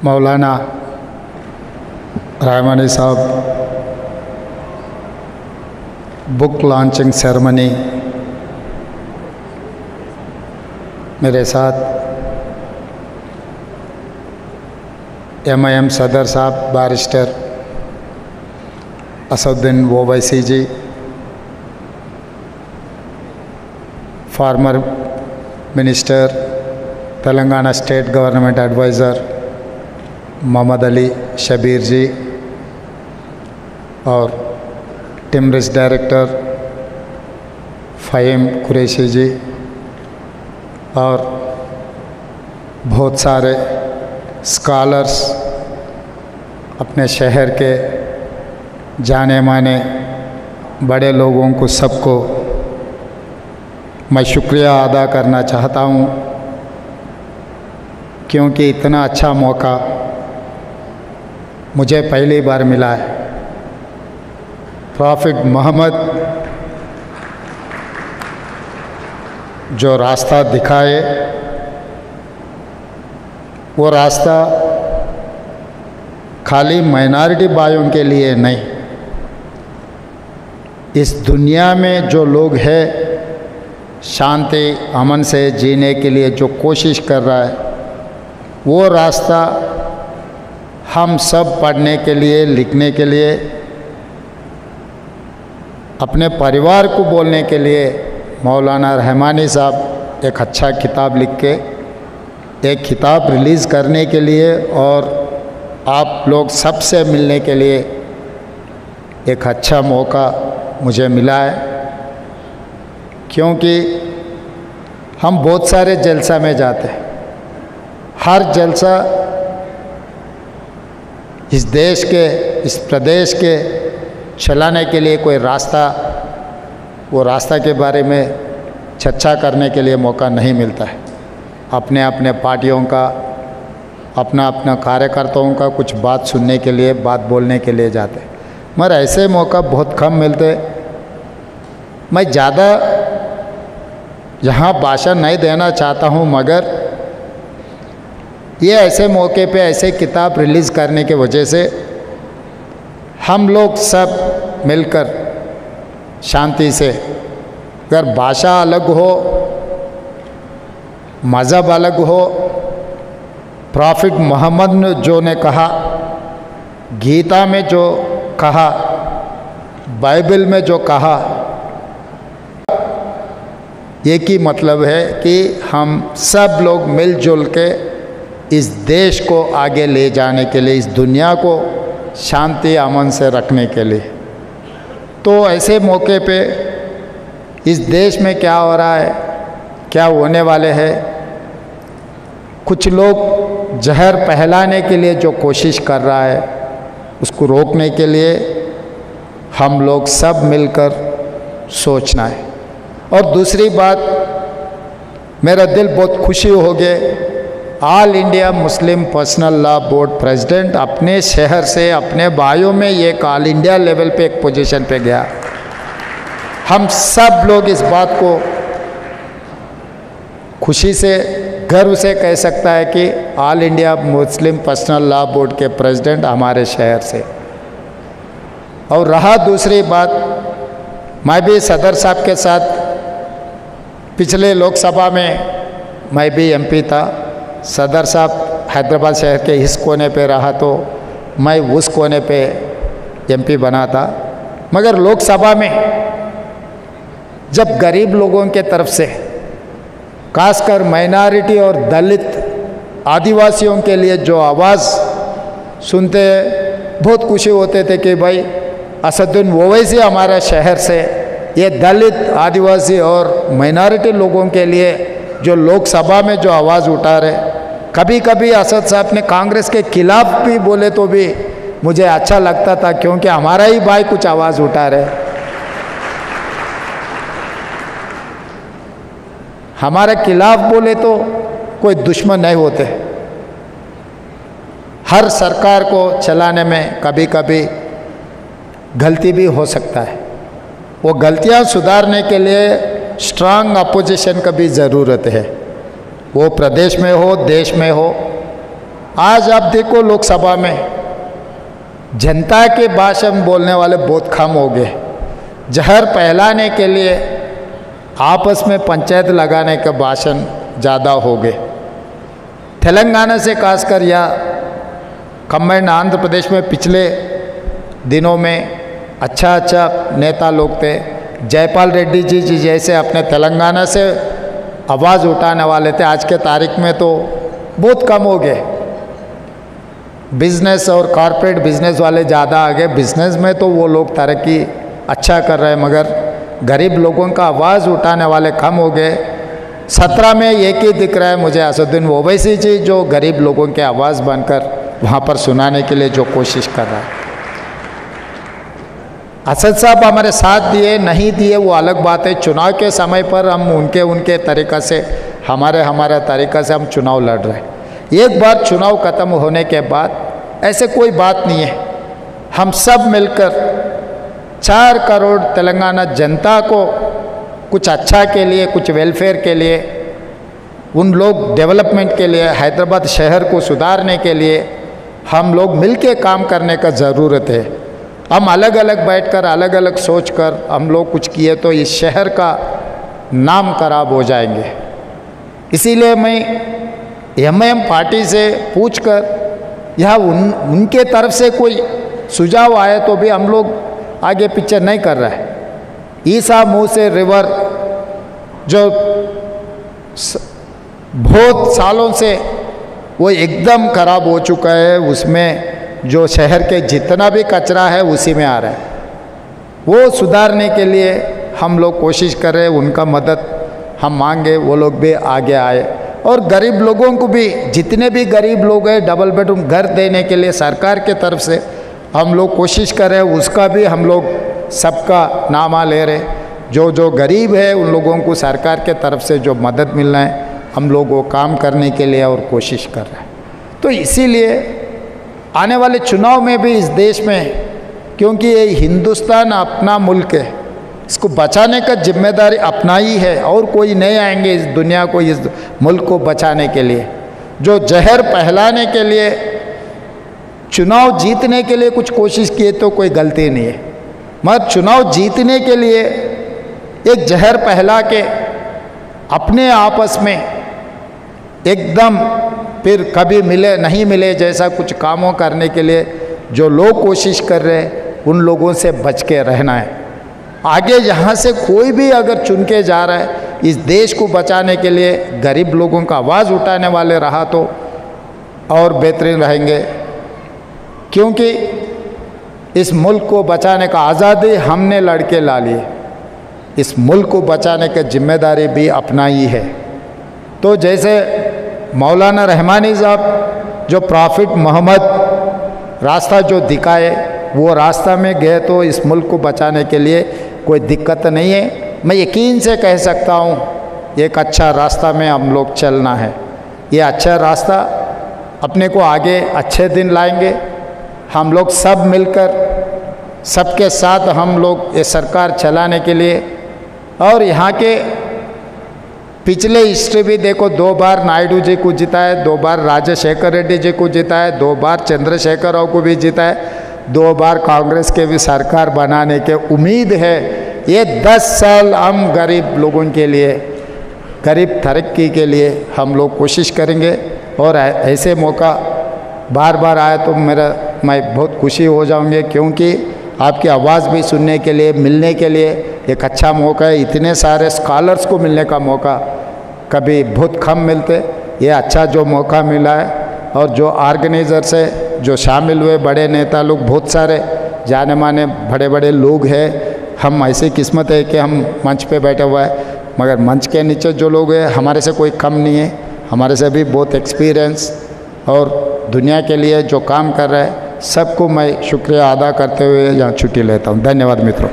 मौलाना रहमानी साहब book launching ceremony मेरे साथ MIM सदर साहब barrister Asaduddin Owaisi ji, former minister Telangana state government adviser Mohammed Ali Shabbir ji और टिमरिस डायरेक्टर फ़हीम कुरैशी जी और बहुत सारे स्कॉलर्स, अपने शहर के जाने माने बड़े लोगों को सबको मैं शुक्रिया अदा करना चाहता हूँ, क्योंकि इतना अच्छा मौका मुझे पहली बार मिला है। प्रॉफिट मोहम्मद जो रास्ता दिखाए, वो रास्ता खाली माइनॉरिटी भाइयों के लिए नहीं, इस दुनिया में जो लोग हैं शांति अमन से जीने के लिए जो कोशिश कर रहा है, वो रास्ता हम सब पढ़ने के लिए, लिखने के लिए, अपने परिवार को बोलने के लिए मौलाना रहमानी साहब एक अच्छा किताब लिख के एक किताब रिलीज़ करने के लिए और आप लोग सबसे मिलने के लिए एक अच्छा मौका मुझे मिला है। क्योंकि हम बहुत सारे जलसा में जाते हैं, हर जलसा इस देश के, इस प्रदेश के चलाने के लिए कोई रास्ता, वो रास्ता के बारे में चर्चा करने के लिए मौका नहीं मिलता है। अपने अपने पार्टियों का, अपना अपना कार्यकर्ताओं का कुछ बात सुनने के लिए, बात बोलने के लिए जाते हैं, मगर ऐसे मौका बहुत कम मिलते। मैं ज़्यादा यहाँ भाषण नहीं देना चाहता हूँ, मगर ये ऐसे मौके पे ऐसे किताब रिलीज़ करने के वजह से हम लोग सब मिलकर शांति से, अगर भाषा अलग हो, मज़हब अलग हो, प्रॉफिट मोहम्मद ने जो ने कहा, गीता में जो कहा, बाइबल में जो कहा, एक ही मतलब है कि हम सब लोग मिलजुल के इस देश को आगे ले जाने के लिए, इस दुनिया को शांति अमन से रखने के लिए। तो ऐसे मौके पे इस देश में क्या हो रहा है, क्या होने वाले है, कुछ लोग जहर फैलाने के लिए जो कोशिश कर रहा है, उसको रोकने के लिए हम लोग सब मिलकर सोचना है। और दूसरी बात, मेरा दिल बहुत खुशी हो गए, all India Muslim personal law board president अपने शहर से, अपने भाइयों में एक ऑल इंडिया लेवल पे एक पोजीशन पे गया। हम सब लोग इस बात को खुशी से, गर्व से कह सकता है कि all India Muslim personal law board के प्रेसिडेंट हमारे शहर से। और रहा दूसरी बात, मैं भी सदर साहब के साथ पिछले लोकसभा में मैं भी MP था। सदर साहब हैदराबाद शहर के इस कोने पे रहा तो मैं उस कोने पे MP बना था। मगर लोकसभा में जब गरीब लोगों के तरफ से, खासकर माइनॉरिटी और दलित आदिवासियों के लिए जो आवाज़ सुनते, बहुत खुशी होते थे कि भाई असदुद्दीन ओवैसी हमारा शहर से ये दलित, आदिवासी और माइनॉरिटी लोगों के लिए जो लोकसभा में जो आवाज़ उठा रहे। कभी कभी असद साहब ने कांग्रेस के खिलाफ भी बोले तो भी मुझे अच्छा लगता था, क्योंकि हमारा ही भाई कुछ आवाज़ उठा रहे। हमारे खिलाफ बोले तो कोई दुश्मन नहीं होते। हर सरकार को चलाने में कभी कभी गलती भी हो सकता है, वो गलतियां सुधारने के लिए स्ट्रांग अपोजिशन का भी ज़रूरत है। वो प्रदेश में हो, देश में हो, आज आप देखो लोकसभा में जनता के भाषण बोलने वाले बहुत कम हो गए। जहर फैलाने के लिए आपस में पंचायत लगाने का भाषण ज़्यादा हो गए। तेलंगाना से खासकर या कंबाइंड आंध्र प्रदेश में पिछले दिनों में अच्छा नेता लोग थे। जयपाल रेड्डी जी जैसे अपने तेलंगाना से आवाज़ उठाने वाले थे, आज के तारीख में तो बहुत कम हो गए। बिजनेस और कॉरपोरेट बिजनेस वाले ज़्यादा आ गए। बिजनेस में तो वो लोग तरक्की अच्छा कर रहे हैं, मगर गरीब लोगों का आवाज़ उठाने वाले कम हो गए। 17 में एक ही दिख रहा है मुझे, असदुद्दीन ओवैसी जी, जो गरीब लोगों के आवाज़ बनकर वहाँ पर सुनाने के लिए जो कोशिश कर रहा है। असद साहब हमारे साथ दिए नहीं दिए वो अलग बात है। चुनाव के समय पर हम उनके तरीक़ा से हमारा तरीक़ा से हम चुनाव लड़ रहे हैं। एक बार चुनाव ख़त्म होने के बाद ऐसे कोई बात नहीं है। हम सब मिलकर 4 करोड़ तेलंगाना जनता को कुछ अच्छा के लिए, कुछ वेलफेयर के लिए, उन लोग डेवलपमेंट के लिए, हैदराबाद शहर को सुधारने के लिए हम लोग मिलके काम करने का ज़रूरत है। हम अलग अलग बैठकर अलग अलग सोचकर हम लोग कुछ किए तो इस शहर का नाम खराब हो जाएंगे। इसीलिए मैं एमआईएम पार्टी से पूछकर यह उनके तरफ से कोई सुझाव आए तो भी हम लोग आगे पीछे नहीं कर रहे हैं। ईसा मुँह से रिवर जो बहुत सालों से वो एकदम खराब हो चुका है, उसमें जो शहर के जितना भी कचरा है उसी में आ रहा है। वो सुधारने के लिए हम लोग कोशिश कर रहे हैं, उनका मदद हम मांगे, वो लोग भी आगे आए। और गरीब लोगों को भी, जितने भी गरीब लोग हैं, डबल बेडरूम घर देने के लिए सरकार के तरफ से हम लोग कोशिश कर रहे हैं, उसका भी हम लोग सबका नामा ले रहे। जो गरीब है उन लोगों को सरकार के तरफ से जो मदद मिलना है हम लोग वो काम करने के लिए और कोशिश कर रहे हैं। तो इसीलिए आने वाले चुनाव में भी इस देश में, क्योंकि ये हिंदुस्तान अपना मुल्क है, इसको बचाने का जिम्मेदारी अपना ही है और कोई नहीं आएंगे इस दुनिया को, इस मुल्क को बचाने के लिए। जो जहर फैलाने के लिए, चुनाव जीतने के लिए कुछ कोशिश किए तो कोई गलती नहीं है, मगर चुनाव जीतने के लिए एक जहर फैला के अपने आपस में एकदम फिर कभी मिले नहीं मिले जैसा कुछ कामों करने के लिए जो लोग कोशिश कर रहे हैं, उन लोगों से बच के रहना है। आगे यहाँ से कोई भी अगर चुन के जा रहा है इस देश को बचाने के लिए, गरीब लोगों का आवाज़ उठाने वाले रहा तो और बेहतरीन रहेंगे। क्योंकि इस मुल्क को बचाने का आज़ादी हमने लड़के ला ली, इस मुल्क को बचाने की जिम्मेदारी भी अपना ही है। तो जैसे मौलाना रहमानी साहब जो प्रॉफिट मोहम्मद रास्ता जो दिखाए, वो रास्ता में गए तो इस मुल्क को बचाने के लिए कोई दिक्कत नहीं है। मैं यकीन से कह सकता हूँ एक अच्छा रास्ता में हम लोग चलना है। ये अच्छा रास्ता अपने को आगे अच्छे दिन लाएंगे। हम लोग सब मिलकर सबके साथ हम लोग ये सरकार चलाने के लिए, और यहाँ के पिछले हिस्ट्री भी देखो, 2 बार नायडू जी को जीता है, 2 बार राजशेखर रेड्डी जी को जीता है, 2 बार चंद्रशेखर राव को भी जीता है, 2 बार कांग्रेस के भी सरकार बनाने के उम्मीद है। ये 10 साल हम गरीब लोगों के लिए, गरीब तरक्की के लिए हम लोग कोशिश करेंगे। और ऐसे मौका बार बार आए तो मैं बहुत खुशी हो जाऊंगी, क्योंकि आपकी आवाज़ भी सुनने के लिए, मिलने के लिए एक अच्छा मौका है। इतने सारे स्कॉलर्स को मिलने का मौका कभी बहुत कम मिलते, ये अच्छा जो मौका मिला है। और जो ऑर्गेनाइज़र से जो शामिल हुए बड़े नेता लोग, बहुत सारे जाने माने बड़े बड़े लोग हैं। हम ऐसी किस्मत है कि हम मंच पे बैठे हुए हैं, मगर मंच के नीचे जो लोग हैं हमारे से कोई कम नहीं है, हमारे से भी बहुत एक्सपीरियंस और दुनिया के लिए जो काम कर रहे हैं, सबको मैं शुक्रिया अदा करते हुए यहाँ छुट्टी लेता हूँ। धन्यवाद मित्रों।